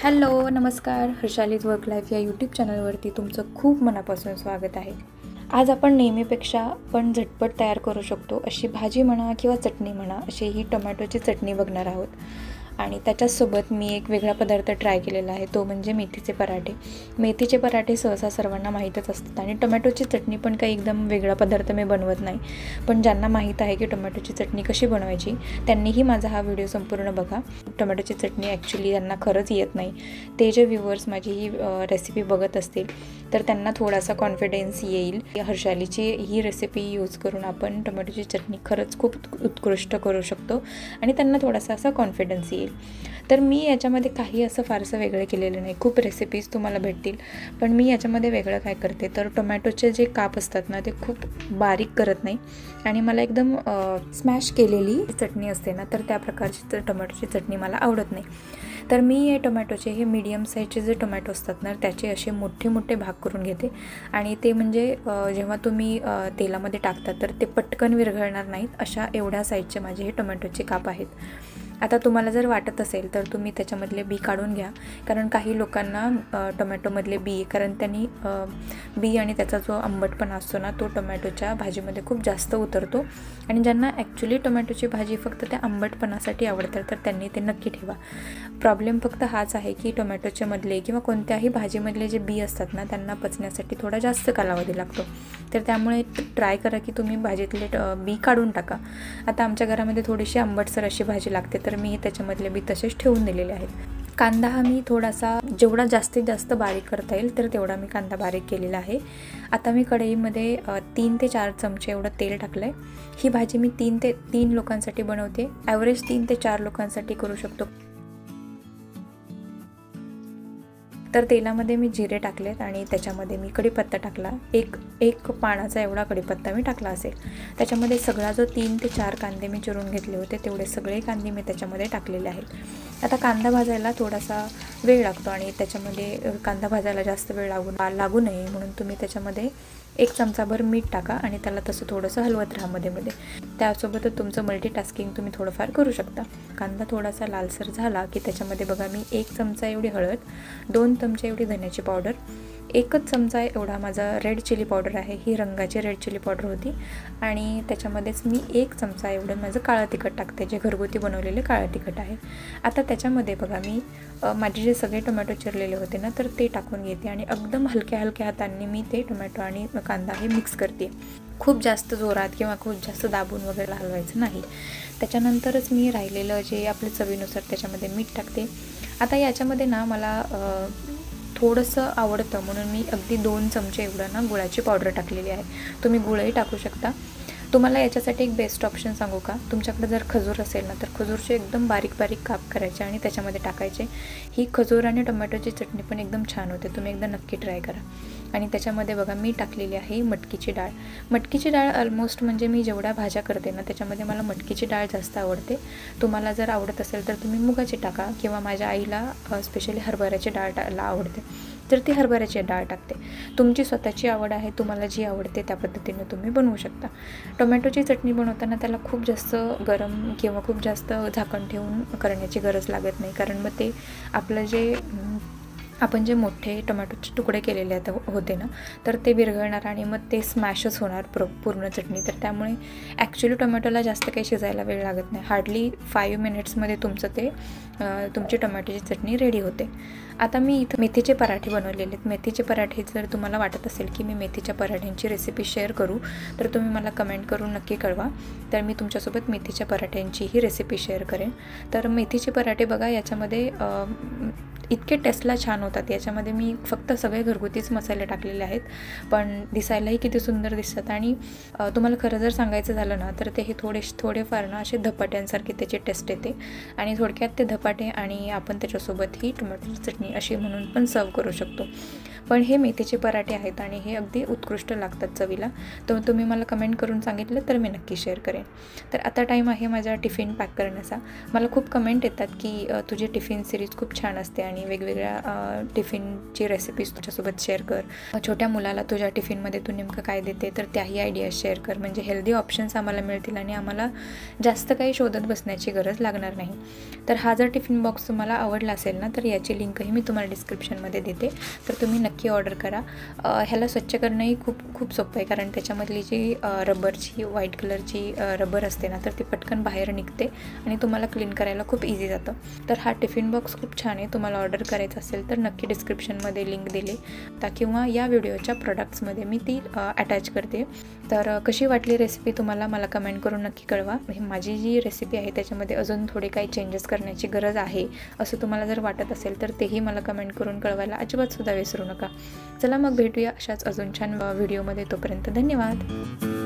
Hello नमस्कार. हर्षालीज work life या YouTube चॅनलवरती तुमचं खूप मनापासून स्वागत आहे. आज आपण नेहमीपेक्षा पण झटपट तयार करू शकतो अशी भाजी म्हणा किंवा चटणी म्हणा अशी ही टोमॅटोची चटणी बघणार आहोत. आणि त्याच्यासोबत मी एक वेगळा पदार्थ ट्राय केलेला आहे, तो म्हणजे मेथीचे पराठे. मेथीचे पराठे सहसा सर्वांना माहीतच असतात आणि टोमॅटोची चटणी पण काही एकदम वेगळा पदार्थ मी बनवत नाही. पण ज्यांना माहीत आहे की टोमॅटोची चटणी कशी बनवायची त्यांनीही माझा हा व्हिडिओ संपूर्ण बघा. टोमॅटोची चटणी ॲक्च्युली ज्यांना खरंच येत नाही, ते जे व्ह्यूअर्स माझी ही रेसिपी बघत असतील तर त्यांना थोडासा कॉन्फिडन्स येईल. हर्षालीची ही रेसिपी यूज करून आपण टोमॅटोची चटणी खरंच खूप उत्कृष्ट करू शकतो आणि त्यांना थोडासा असा कॉन्फिडन्स येईल. तर मी याच्यामध्ये काही असं फारसं वेगळं केलेलं नाही. खूप रेसिपीज तुम्हाला भेटतील, पण मी याच्यामध्ये वेगळं काय करते तर टोमॅटोचे जे काप असतात ना ते खूप बारीक करत नाही आणि मला एकदम स्मॅश केलेली चटणी असते ना तर त्या प्रकारची टोमॅटोची चटणी मला आवडत नाही. तर मी हे टोमॅटोचे हे मीडियम साईजचे जे टोमॅटो असतात ना त्याचे असे मोठे मोठे भाग करून घेते आणि ते म्हणजे जेव्हा तुम्ही तेलामध्ये टाकता तर ते पटकन विरघळणार नाहीत अशा एवढ्या साईजचे माझे हे टोमॅटोचे काप आहेत. आता तुम्हाला जर वाटत असेल तर तुम्ही त्याच्यामधले बी काढून घ्या, कारण काही लोकांना टोमॅटोमधले बी कारण त्यांनी बी आणि त्याचा जो आंबटपणा असतो ना तो टोमॅटोच्या भाजीमध्ये खूप जास्त उतरतो आणि ज्यांना ॲक्च्युली टोमॅटोची भाजी फक्त त्या आंबटपणासाठी आवडतात तर त्यांनी ते नक्की ठेवा. प्रॉब्लेम फक्त हाच आहे की टोमॅटोच्या मधले किंवा कोणत्याही भाजीमधले जे बी असतात ना त्यांना पचण्यासाठी थोडा जास्त कालावधी लागतो. तर त्यामुळे ट्राय करा की तुम्ही भाजीतले बी काढून टाका. आता आमच्या घरामध्ये थोडीशी आंबटसर अशी भाजी लागते तर मी त्याच्यामधले बी तसेच ठेवून दिलेले आहेत. कांदा हा मी थोडासा जेवढा जास्तीत जास्त बारीक करता येईल तर तेवढा मी कांदा बारीक केलेला आहे. आता मी कढईमध्ये 3 ते 4 चमचे एवढं तेल टाकलं आहे. ही भाजी मी 3 लोकांसाठी बनवते. ॲव्हरेज 3 ते 4 लोकांसाठी करू शकतो. तर तेलामध्ये मी जिरे टाकलेत आणि त्याच्यामध्ये मी कढीपत्ता टाकला. एक पानाचा एवढा कढीपत्ता मी टाकला असेल. त्याच्यामध्ये सगळा जो 3 ते 4 कांदे मी चिरून घेतले होते तेवढे सगळे कांदे मी त्याच्यामध्ये टाकलेले आहेत. आता कांदा भाजायला थोडासा वेळ लागतो आणि त्याच्यामध्ये कांदा भाजायला जास्त वेळ लागू नये म्हणून तुम्ही त्याच्यामध्ये 1 चमचाभर मीठ टाका आणि त्याला तसं थोडंसं हलवत राहा मध्ये. त्यासोबतच तुमचं मल्टीटास्किंग तुम्ही थोडंफार करू शकता. कांदा थोडासा लालसर झाला की त्याच्यामध्ये बघा मी 1 चमचा एवढी हळद, 2 चमचे एवढी धन्याची पावडर, 1 चमचा एवढा माझा रेड चिली पावडर आहे. ही रंगाची रेड चिली पावडर होती आणि त्याच्यामध्येच मी 1 चमचा एवढं माझं काळं तिखट टाकते, जे घरगुती बनवलेले काळं तिखट आहे. आता त्याच्यामध्ये बघा मी माझे जे सगळे टोमॅटो चिरलेले होते ना तर ते टाकून घेते आणि एकदम हलक्या हातांनी मी ते टोमॅटो आणि कांदा हे मिक्स करते. खूप जास्त जोरात किंवा खूप जास्त दाबून वगैरे हलवायचं नाही. त्याच्यानंतरच मी राहिलेलं जे आपल्या चवीनुसार त्याच्यामध्ये मीठ टाकते. आता याच्यामध्ये ना मला थोडंसं आवडतं म्हणून मी अगदी 2 चमचे एवढं ना गुळाची पावडर टाकलेली आहे. तुम्ही गुळही टाकू शकता. तुम्हाला याच्यासाठी एक बेस्ट ऑप्शन सांगू का, तुमच्याकडे जर खजूर असेल ना तर खजूरचे एकदम बारीक काप करायचे आणि त्याच्यामध्ये टाकायचे. ही खजूर आणि टोमॅटोची चटणी पण एकदम छान होते. तुम्ही एकदा नक्की ट्राय करा. आणि त्याच्यामध्ये बघा मी टाकलेली आहे मटकीची डाळ. मटकीची डाळ ऑलमोस्ट म्हणजे मी जेवढ्या भाज्या करते ना त्याच्यामध्ये मला मटकीची डाळ जास्त आवडते. तुम्हाला जर आवडत असेल तर तुम्ही मुगाची टाका किंवा माझ्या आईला स्पेशली हरभऱ्याची डाळ आवडते तर ती हरभऱ्याची डाळ टाकते. तुमची स्वतःची आवड आहे, तुम्हाला जी आवडते त्या पद्धतीने तुम्ही बनवू शकता. टोमॅटोची चटणी बनवताना त्याला खूप जास्त गरम किंवा खूप जास्त झाकण ठेवून करण्याची गरज लागत नाही, कारण मग ते आपलं आपण जे मोठे टोमॅटोचे तुकडे केलेले होते ना तर ते विरघळणार आणि मग ते स्मॅशच होणार पूर्ण चटणी. तर त्यामुळे ॲक्च्युली टोमॅटोला जास्त काही शिजायला वेळ लागत नाही. हार्डली 5 मिनिट्समध्ये तुमची टोमॅटोची चटणी रेडी होते. आता मी इथं मेथीचे पराठे बनवलेले आहेत. मेथीचे पराठे जर तुम्हाला वाटत असेल की मी मेथीच्या पराठ्यांची रेसिपी शेअर करू तर तुम्ही मला कमेंट करून नक्की कळवा. तर मी तुमच्यासोबत मेथीच्या पराठ्यांची ही रेसिपी शेअर करेन. तर मेथीचे पराठे बघा याच्यामध्ये इतके टेस्टला छान होतात. याच्यामध्ये मी फक्त सगळे घरगुतीच मसाले टाकलेले आहेत, पण दिसायलाही किती सुंदर दिसतात. आणि तुम्हाला खरं जर सांगायचं झालं ना तर ते हे थोडेफार ना असे धपाट्यांसारखी त्याची टेस्ट येते आणि थोडक्यात ते धपाटे आणि आपण त्याच्यासोबत ही टोमॅटोची चटणी अशी म्हणून पण सर्व करू शकतो. पण हे मेथीचे पराठे आहेत आणि हे अगदी उत्कृष्ट लागतात चवीला. तर तुम्ही मला कमेंट करून सांगितलं तर मी नक्की शेअर करेन. तर आता टाईम आहे माझा टिफिन पॅक करण्याचा. मला खूप कमेंट येतात की तुझी टिफिन सिरीज खूप छान असते आणि आणि वेगवेगळ्या टिफिनची रेसिपीज तुझ्यासोबत शेअर कर. छोट्या मुलाला तुझ्या टिफिनमध्ये तू नेमकं काय देते तर त्याही आयडियाज शेअर कर. म्हणजे हेल्दी ऑप्शन्स आम्हाला मिळतील आणि आम्हाला जास्त काही शोधत बसण्याची गरज लागणार नाही. तर हा जर टिफिन बॉक्स तुम्हाला आवडला असेल ना तर याची लिंकही मी तुम्हाला डिस्क्रिप्शनमध्ये देते. तर तुम्ही नक्की ऑर्डर करा. ह्याला स्वच्छ करणंही खूप सोपं आहे, कारण त्याच्यामधली जी रबरची व्हाईट कलरची रबर असते ना तर ती पटकन बाहेर निघते आणि तुम्हाला क्लीन करायला खूप इझी जातं. तर हा टिफिन बॉक्स खूप छान आहे. तुम्हाला ऑर्डर करायचं असेल तर नक्की डिस्क्रिप्शनमध्ये लिंक दिली किंवा या व्हिडिओच्या प्रोडक्ट्समध्ये मी ती अटॅच करते. तर कशी वाटली रेसिपी तुम्हाला मला कमेंट करून नक्की कळवा. माझी जी रेसिपी आहे त्याच्यामध्ये अजून थोडे काही चेंजेस करण्याची गरज आहे असं तुम्हाला जर वाटत असेल तर तेही मला कमेंट करून कळवायला अजिबात सुद्धा विसरू नका. चला मग भेटूया अशाच अजून छान व्हिडिओमध्ये. तोपर्यंत धन्यवाद.